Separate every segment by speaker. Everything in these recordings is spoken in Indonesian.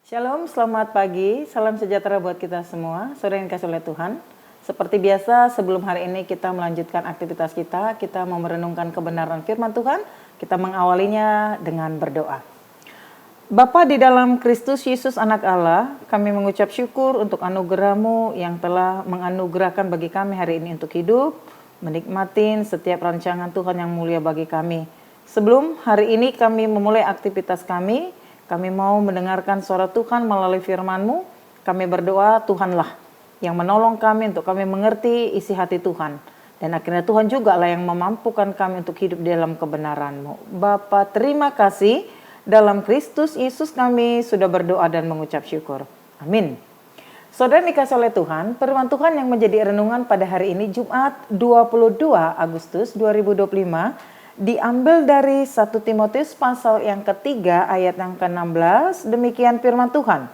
Speaker 1: Shalom, selamat pagi, salam sejahtera buat kita semua, saudara yang dikasihi oleh Tuhan. Seperti biasa, sebelum hari ini kita melanjutkan aktivitas kita mau merenungkan kebenaran firman Tuhan, kita mengawalinya dengan berdoa. Bapa di dalam Kristus Yesus anak Allah, kami mengucap syukur untuk anugerah-Mu yang telah menganugerahkan bagi kami hari ini untuk hidup, menikmatin setiap rancangan Tuhan yang mulia bagi kami. Sebelum hari ini kami memulai aktivitas kami mau mendengarkan suara Tuhan melalui firman-Mu. Kami berdoa Tuhanlah yang menolong kami untuk kami mengerti isi hati Tuhan. Dan akhirnya Tuhan juga lah yang memampukan kami untuk hidup di dalam kebenaran-Mu. Bapa, terima kasih. Dalam Kristus Yesus kami sudah berdoa dan mengucap syukur. Amin. Saudara dikasihi oleh Tuhan, firman Tuhan yang menjadi renungan pada hari ini Jumat 22 Agustus 2025 diambil dari 1 Timotius pasal yang ketiga ayat yang ke-16. Demikian firman Tuhan.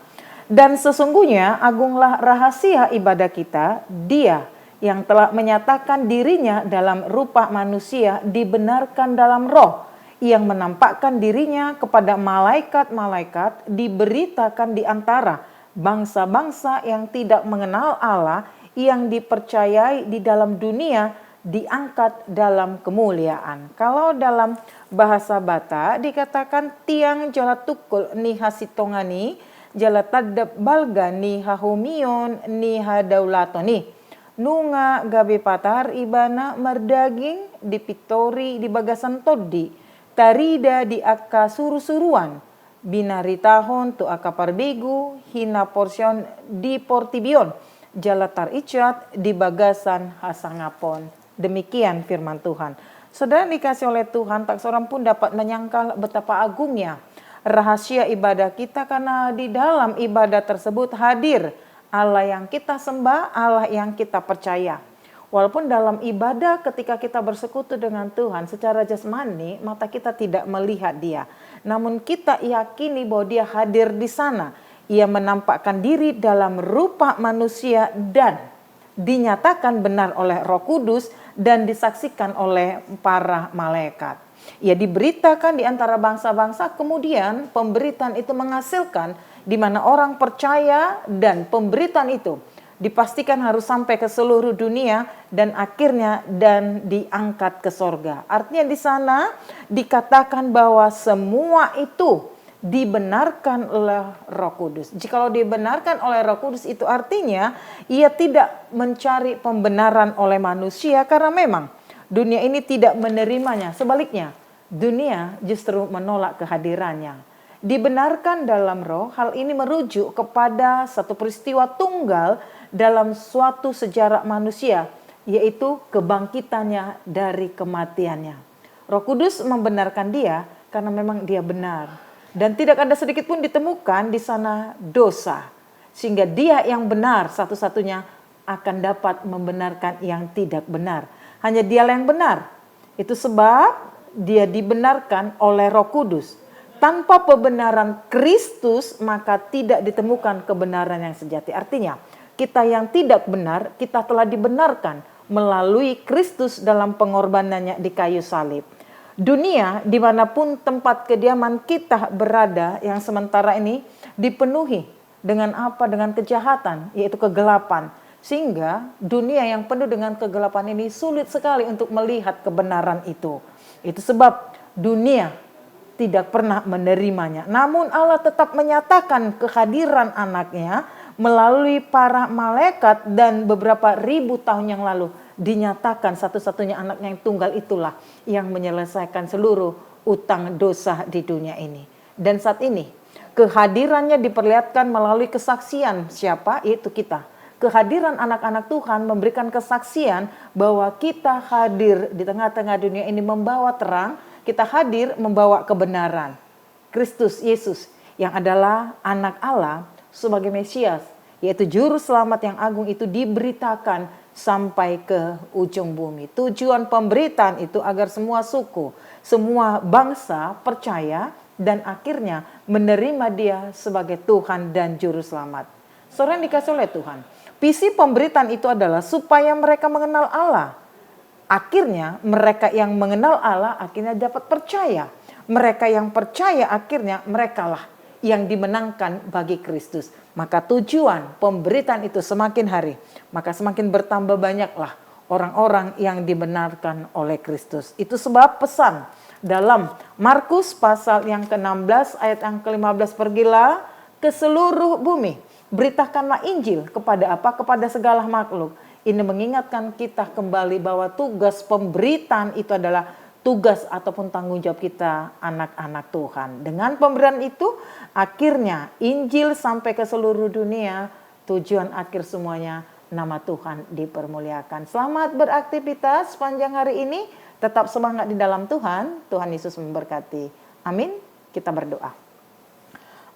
Speaker 1: Dan sesungguhnya agunglah rahasia ibadah kita, Dia yang telah menyatakan dirinya dalam rupa manusia dibenarkan dalam roh, yang menampakkan dirinya kepada malaikat-malaikat, diberitakan di antara bangsa-bangsa yang tidak mengenal Allah, yang dipercayai di dalam dunia, diangkat dalam kemuliaan. Kalau dalam bahasa Bata dikatakan tiang jala tukul ni hasitongani, jala tadab balga ni hahumion ni hadaulatoni. Nunga gabe patar ibana merdaging dipitori di bagasan todi, tarida di akka suru-suruan, binari tahun tu akka parbegu, hina porsion di portibion, jalatar icat di bagasan hasangapon. Demikian firman Tuhan. Saudara dikasih oleh Tuhan, tak seorang pun dapat menyangkal betapa agungnya rahasia ibadah kita, karena di dalam ibadah tersebut hadir Allah yang kita sembah, Allah yang kita percaya. Walaupun dalam ibadah ketika kita bersekutu dengan Tuhan secara jasmani, mata kita tidak melihat Dia. Namun kita yakini bahwa Dia hadir di sana. Ia menampakkan diri dalam rupa manusia dan dinyatakan benar oleh Roh Kudus dan disaksikan oleh para malaikat. Ia diberitakan di antara bangsa-bangsa, kemudian pemberitaan itu menghasilkan di mana orang percaya, dan pemberitaan itu dipastikan harus sampai ke seluruh dunia dan akhirnya diangkat ke sorga. Artinya di sana dikatakan bahwa semua itu dibenarkan oleh Roh Kudus. Jikalau dibenarkan oleh Roh Kudus, itu artinya ia tidak mencari pembenaran oleh manusia, karena memang dunia ini tidak menerimanya. Sebaliknya, dunia justru menolak kehadirannya. Dibenarkan dalam roh, hal ini merujuk kepada satu peristiwa tunggal dalam suatu sejarah manusia, yaitu kebangkitannya dari kematiannya. Roh Kudus membenarkan dia karena memang dia benar. Dan tidak ada sedikit pun ditemukan di sana dosa. Sehingga dia yang benar satu-satunya akan dapat membenarkan yang tidak benar. Hanya dialah yang benar. Itu sebab dia dibenarkan oleh Roh Kudus. Tanpa pembenaran Kristus maka tidak ditemukan kebenaran yang sejati. Artinya kita yang tidak benar, kita telah dibenarkan melalui Kristus dalam pengorbanannya di kayu salib. Dunia dimanapun tempat kediaman kita berada yang sementara ini dipenuhi dengan apa? Dengan kejahatan, yaitu kegelapan. Sehingga dunia yang penuh dengan kegelapan ini sulit sekali untuk melihat kebenaran itu. Itu sebab dunia tidak pernah menerimanya. Namun Allah tetap menyatakan kehadiran anaknya melalui para malaikat, dan beberapa ribu tahun yang lalu dinyatakan satu-satunya anaknya yang tunggal itulah yang menyelesaikan seluruh utang dosa di dunia ini. Dan saat ini kehadirannya diperlihatkan melalui kesaksian siapa? Yaitu kita. Kehadiran anak-anak Tuhan memberikan kesaksian bahwa kita hadir di tengah-tengah dunia ini membawa terang, kita hadir membawa kebenaran. Kristus Yesus yang adalah anak Allah sebagai Mesias, yaitu juru selamat yang agung, itu diberitakan sampai ke ujung bumi. Tujuan pemberitaan itu agar semua suku, semua bangsa percaya dan akhirnya menerima Dia sebagai Tuhan dan juru selamat. Saudara yang dikasihi oleh Tuhan, visi pemberitaan itu adalah supaya mereka mengenal Allah. Akhirnya mereka yang mengenal Allah akhirnya dapat percaya. Mereka yang percaya akhirnya merekalah yang dimenangkan bagi Kristus. Maka tujuan pemberitaan itu semakin hari, maka semakin bertambah banyaklah orang-orang yang dibenarkan oleh Kristus. Itu sebab pesan dalam Markus pasal yang ke-16 ayat yang ke-15, pergilah ke seluruh bumi, beritakanlah Injil kepada apa? Kepada segala makhluk. Ini mengingatkan kita kembali bahwa tugas pemberitaan itu adalah tugas ataupun tanggung jawab kita anak-anak Tuhan. Dengan pemberian itu akhirnya Injil sampai ke seluruh dunia, tujuan akhir semuanya nama Tuhan dipermuliakan. Selamat beraktivitas sepanjang hari ini, tetap semangat di dalam Tuhan. Tuhan Yesus memberkati. Amin. Kita berdoa.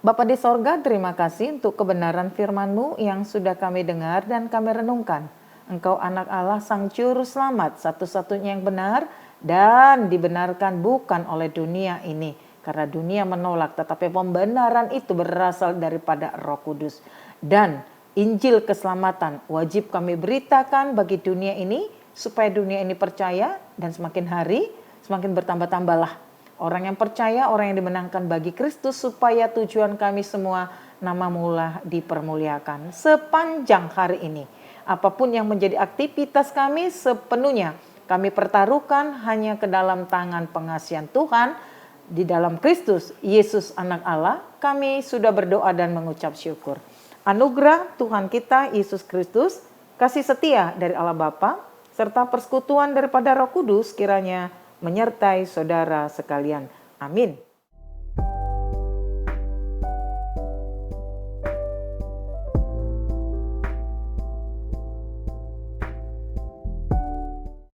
Speaker 1: Bapa di sorga, terima kasih untuk kebenaran firman-Mu yang sudah kami dengar dan kami renungkan. Engkau anak Allah, Sang Juru Selamat, satu-satunya yang benar dan dibenarkan bukan oleh dunia ini. Karena dunia menolak, tetapi pembenaran itu berasal daripada Roh Kudus. Dan Injil keselamatan wajib kami beritakan bagi dunia ini, supaya dunia ini percaya, dan semakin hari semakin bertambah-tambahlah orang yang percaya, orang yang dimenangkan bagi Kristus, supaya tujuan kami semua nama-Mu lah dipermuliakan sepanjang hari ini. Apapun yang menjadi aktivitas kami sepenuhnya kami pertaruhkan hanya ke dalam tangan pengasihan Tuhan di dalam Kristus Yesus anak Allah. Kami sudah berdoa dan mengucap syukur. Anugerah Tuhan kita Yesus Kristus, kasih setia dari Allah Bapa, serta persekutuan daripada Roh Kudus kiranya menyertai saudara sekalian. Amin.